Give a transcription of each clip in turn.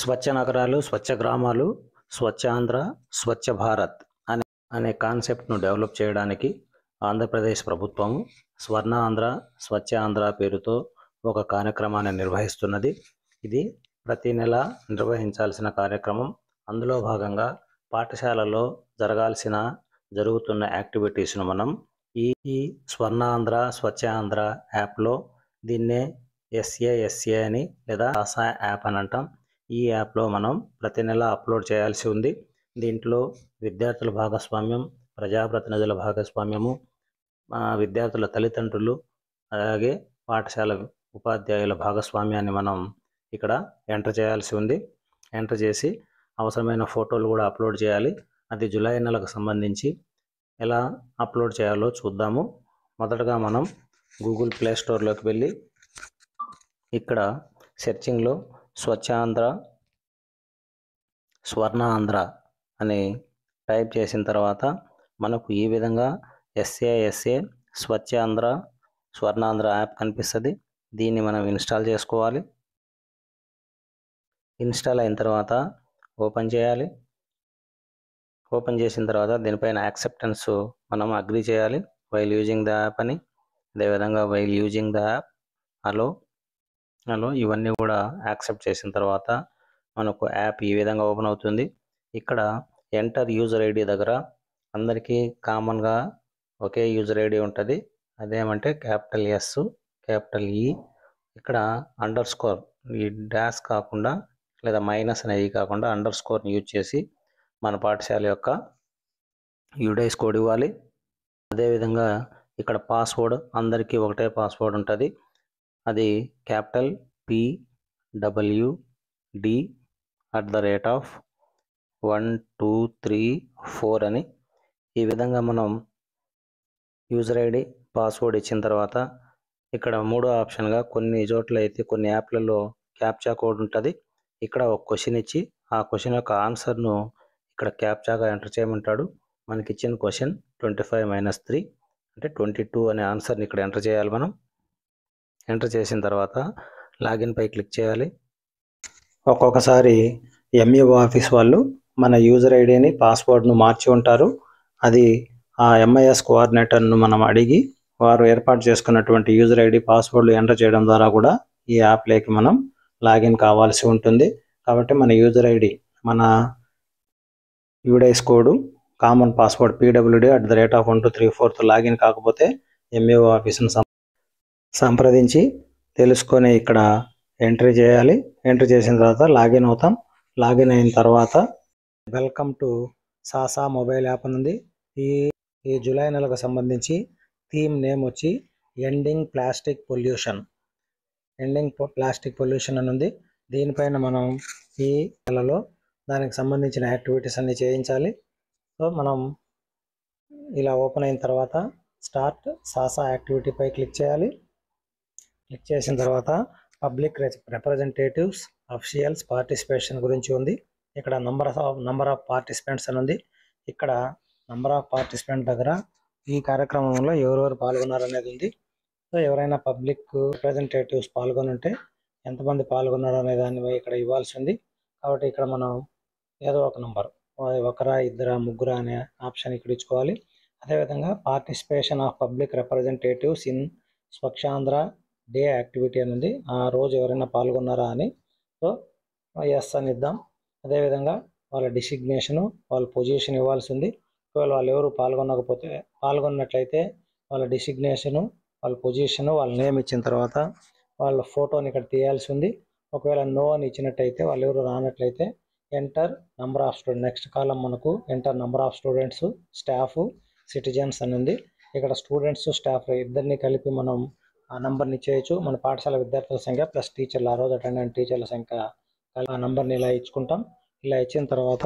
స్వచ్ఛ నగరాలు, స్వచ్ఛ గ్రామాలు, స్వచ్ఛ ఆంధ్ర, స్వచ్ఛ భారత్ అనే కాన్సెప్ట్ను డెవలప్ చేయడానికి ఆంధ్రప్రదేశ్ ప్రభుత్వము స్వర్ణ ఆంధ్ర, స్వచ్ఛ ఆంధ్ర పేరుతో ఒక కార్యక్రమాన్ని నిర్వహిస్తున్నది. ఇది ప్రతి నెల నిర్వహించాల్సిన కార్యక్రమం. అందులో భాగంగా పాఠశాలలో జరుగుతున్న యాక్టివిటీస్ను మనం ఈ స్వర్ణ ఆంధ్ర, స్వచ్ఛ ఆంధ్ర యాప్లో దీన్నే SASA అని లేదా సాసా యాప్ అని అంటాం. ఈ యాప్లో మనం ప్రతి నెల అప్లోడ్ చేయాల్సి ఉంది. దీంట్లో విద్యార్థుల భాగస్వామ్యం, ప్రజాప్రతినిధుల భాగస్వామ్యము, విద్యార్థుల తల్లిదండ్రులు, అలాగే పాఠశాల ఉపాధ్యాయుల భాగస్వామ్యాన్ని మనం ఇక్కడ ఎంటర్ చేయాల్సి ఉంది. ఎంటర్ చేసి అవసరమైన ఫోటోలు కూడా అప్లోడ్ చేయాలి. అది జూలై నెలకు సంబంధించి ఎలా అప్లోడ్ చేయాలో చూద్దాము. మొదటగా మనం గూగుల్ ప్లే స్టోర్లోకి వెళ్ళి ఇక్కడ సెర్చింగ్లో స్వచ్ఛ ఆంధ్ర, స్వర్ణ ఆంధ్ర అని టైప్ చేసిన తర్వాత మనకు ఈ విధంగా SASA స్వచ్ఛ ఆంధ్ర, స్వర్ణాంధ్ర యాప్ కనిపిస్తుంది. దీన్ని మనం ఇన్స్టాల్ చేసుకోవాలి. ఇన్స్టాల్ అయిన తర్వాత ఓపెన్ చేయాలి. ఓపెన్ చేసిన తర్వాత దీనిపైన యాక్సెప్టెన్స్ మనం అగ్రీ చేయాలి, వైల్ యూజింగ్ ద యాప్ అని. అదేవిధంగా while using the app, hello ఇవన్నీ కూడా యాక్సెప్ట్ చేసిన తర్వాత మనకు యాప్ ఈ విధంగా ఓపెన్ అవుతుంది. ఇక్కడ ఎంటర్ యూజర్ ఐడి దగ్గర అందరికీ కామన్గా ఒకే యూజర్ ఐడి ఉంటుంది. అదేమంటే క్యాపిటల్ S, క్యాపిటల్ E. ఇక్కడ అండర్ స్కోర్, ఈ డాష్ కాకుండా లేదా మైనస్ అనేది కాకుండా అండర్ స్కోర్ని యూజ్ చేసి మన పాఠశాల యొక్క యూడైస్ కోడ్ ఇవ్వాలి. అదేవిధంగా ఇక్కడ పాస్వర్డ్ అందరికీ ఒకటే పాస్వర్డ్ ఉంటుంది. అది క్యాపిటల్ PWD@123 అని. ఈ విధంగా మనం యూజర్ ఐడి, పాస్వర్డ్ ఇచ్చిన తర్వాత ఇక్కడ మూడో ఆప్షన్గా కొన్ని చోట్ల అయితే కొన్ని యాప్లలో క్యాప్చా కోడ్ ఉంటుంది. ఇక్కడ ఒక క్వశ్చన్ ఇచ్చి ఆ క్వశ్చన్ యొక్క ఆన్సర్ను ఇక్కడ క్యాప్చాగా ఎంటర్ చేయమంటాడు. మనకి ఇచ్చిన క్వశ్చన్ 25 - 3 అంటే 22 అనే ఆన్సర్ని ఇక్కడ ఎంటర్ చేయాలి. మనం ఎంటర్ చేసిన తర్వాత లాగిన్ పై క్లిక్ చేయాలి. ఒక్కొక్కసారి MEO ఆఫీస్ వాళ్ళు మన యూజర్ ఐడిని, పాస్వర్డ్ను మార్చి ఉంటారు. అది ఆ MIS కోఆర్డినేటర్ను మనం అడిగి వారు ఏర్పాటు చేసుకున్నటువంటి యూజర్ ఐడి, పాస్వర్డ్లు ఎంటర్ చేయడం ద్వారా కూడా ఈ యాప్లోకి మనం లాగిన్ కావాల్సి ఉంటుంది. కాబట్టి మన యూజర్ ఐడి, మన UDISE code, common password PWD@123 login కాకపోతే MEO ఆఫీస్ను సంప్రదించి తెలుసుకొని ఇక్కడ ఎంట్రీ చేయాలి. ఎంట్రీ చేసిన తర్వాత లాగిన్ అవుతాం. లాగిన్ అయిన తర్వాత వెల్కమ్ టు సాసా మొబైల్ యాప్ ఉంది. ఈ జూలై నెలకు సంబంధించి థీమ్ నేమ్ వచ్చి ఎండింగ్ ప్లాస్టిక్ పొల్యూషన్ అని ఉంది. దీనిపైన మనం ఈ నెలలో దానికి సంబంధించిన యాక్టివిటీస్ అన్ని చేయించాలి. సో మనం ఇలా ఓపెన్ అయిన తర్వాత స్టార్ట్ సాసా యాక్టివిటీపై క్లిక్ చేయాలి. క్లిక్ చేసిన తర్వాత పబ్లిక్ రిప్రజెంటేటివ్స్, అఫీషియల్స్ పార్టిసిపేషన్ గురించి ఉంది. ఇక్కడ నంబర్ ఆఫ్ పార్టిసిపెంట్స్ అని ఉంది. ఇక్కడ నంబర్ ఆఫ్ పార్టిసిపెంట్ దగ్గర ఈ కార్యక్రమంలో ఎవరెవరు పాల్గొన్నారు అనేది ఉంది. సో ఎవరైనా పబ్లిక్ రిప్రజెంటేటివ్స్ పాల్గొని ఉంటే ఎంతమంది పాల్గొన్నారు అనే దాన్ని ఇక్కడ ఇవ్వాల్సి ఉంది. కాబట్టి ఇక్కడ మనం ఏదో ఒక నంబర్, ఒకరా, ఇద్దరా, ముగ్గురా అనే ఆప్షన్ ఇక్కడ ఇచ్చుకోవాలి. అదేవిధంగా participation of public representatives in Swachh Andhra day activity అని ఉంది. ఆ రోజు ఎవరైనా పాల్గొన్నారా అని. సో ఎస్ అని ఇద్దాం. అదేవిధంగా వాళ్ళ డిసిగ్నేషను, వాళ్ళ పొజిషన్ ఇవ్వాల్సి ఉంది. ఒకవేళ వాళ్ళు ఎవరు పాల్గొన్నట్లయితే వాళ్ళ డిసిగ్నేషను, వాళ్ళ పొజిషను, వాళ్ళ నేమ్ ఇచ్చిన తర్వాత వాళ్ళ ఫోటోని ఇక్కడ తీయాల్సి ఉంది. ఒకవేళ నో అని ఇచ్చినట్టయితే, వాళ్ళు ఎవరు రానట్లయితే enter number of students, next కాలం మనకు enter number of students, staff, citizens అని ఉంది. ఇక్కడ స్టూడెంట్స్, స్టాఫ్ ఇద్దరిని కలిపి మనం ఆ నంబర్ని ఇచ్చేయచ్చు. మన పాఠశాల విద్యార్థుల సంఖ్య ప్లస్ టీచర్లు, ఆ రోజు అటెండ్ అయిన టీచర్ల సంఖ్య, ఆ నంబర్ని ఇలా ఇచ్చుకుంటాం. ఇలా ఇచ్చిన తర్వాత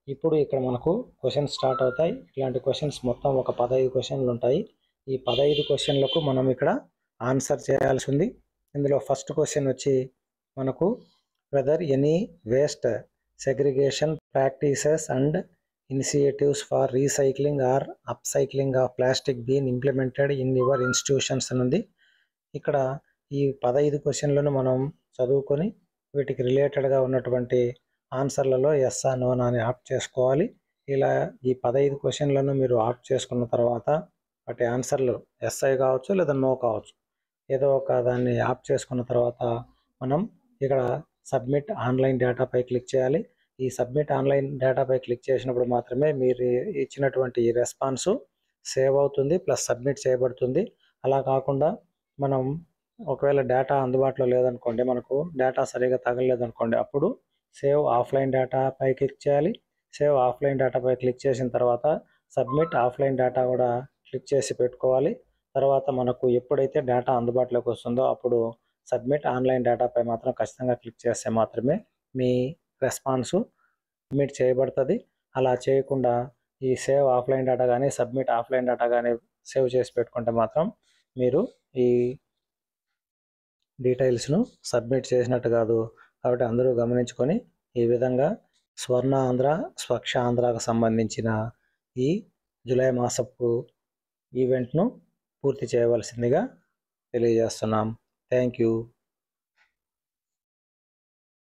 ఇప్పుడు ఇక్కడ మనకు క్వశ్చన్స్ స్టార్ట్ అవుతాయి. ఇట్లాంటి క్వశ్చన్స్ మొత్తం ఒక 15 క్వశ్చన్లు ఉంటాయి. ఈ 15 క్వశ్చన్లకు మనం ఇక్కడ ఆన్సర్ చేయాల్సి ఉంది. ఇందులో ఫస్ట్ క్వశ్చన్ వచ్చి మనకు whether any waste segregation practices and initiatives for recycling or upcycling of plastic been implemented in your institutions అని ఉంది. ఇక్కడ ఈ 15 క్వశ్చన్లను మనం చదువుకొని వీటికి రిలేటెడ్గా ఉన్నటువంటి ఆన్సర్లలో ఎస్ ఆ నో అని ఆప్ట్ చేసుకోవాలి. ఇలా ఈ 15 క్వశ్చన్లను మీరు ఆప్ట్ చేసుకున్న తర్వాత వాటి ఆన్సర్లు ఎస్ఐ కావచ్చు లేదా నో కావచ్చు, ఏదో ఒక దాన్ని ఆప్ట్ చేసుకున్న తర్వాత మనం ఇక్కడ సబ్మిట్ ఆన్లైన్ డేటాపై క్లిక్ చేయాలి. ఈ సబ్మిట్ ఆన్లైన్ డేటాపై క్లిక్ చేసినప్పుడు మాత్రమే మీరు ఇచ్చినటువంటి ఈ రెస్పాన్సు సేవ్ అవుతుంది ప్లస్ సబ్మిట్ చేయబడుతుంది. అలా కాకుండా మనం ఒకవేళ డేటా అందుబాటులో లేదనుకోండి, మనకు డేటా సరిగా తగలలేదనుకోండి, అప్పుడు సేవ్ ఆఫ్లైన్ డేటాపై క్లిక్ చేయాలి. సేవ్ ఆఫ్లైన్ డేటాపై క్లిక్ చేసిన తర్వాత సబ్మిట్ ఆఫ్లైన్ డేటా కూడా క్లిక్ చేసి పెట్టుకోవాలి. తర్వాత మనకు ఎప్పుడైతే డేటా అందుబాటులోకి వస్తుందో అప్పుడు సబ్మిట్ ఆన్లైన్ డేటాపై మాత్రం ఖచ్చితంగా క్లిక్ చేస్తే మాత్రమే మీ రెస్పాన్సు సబ్మిట్ చేయబడుతుంది. అలా చేయకుండా ఈ సేవ్ ఆఫ్లైన్ డేటా కానీ సబ్మిట్ ఆఫ్లైన్ డేటా కానీ సేవ్ చేసి పెట్టుకుంటే మాత్రం మీరు ఈ డీటెయిల్స్ను సబ్మిట్ చేసినట్టు కాదు. కాబట్టి అందరూ గమనించుకొని ఈ విధంగా స్వర్ణ ఆంధ్ర స్వచ్ఛ ఆంధ్రాకు సంబంధించిన ఈ జూలై మాసపు ఈవెంట్ను పూర్తి చేయవలసిందిగా తెలియజేస్తున్నాం. Thank you.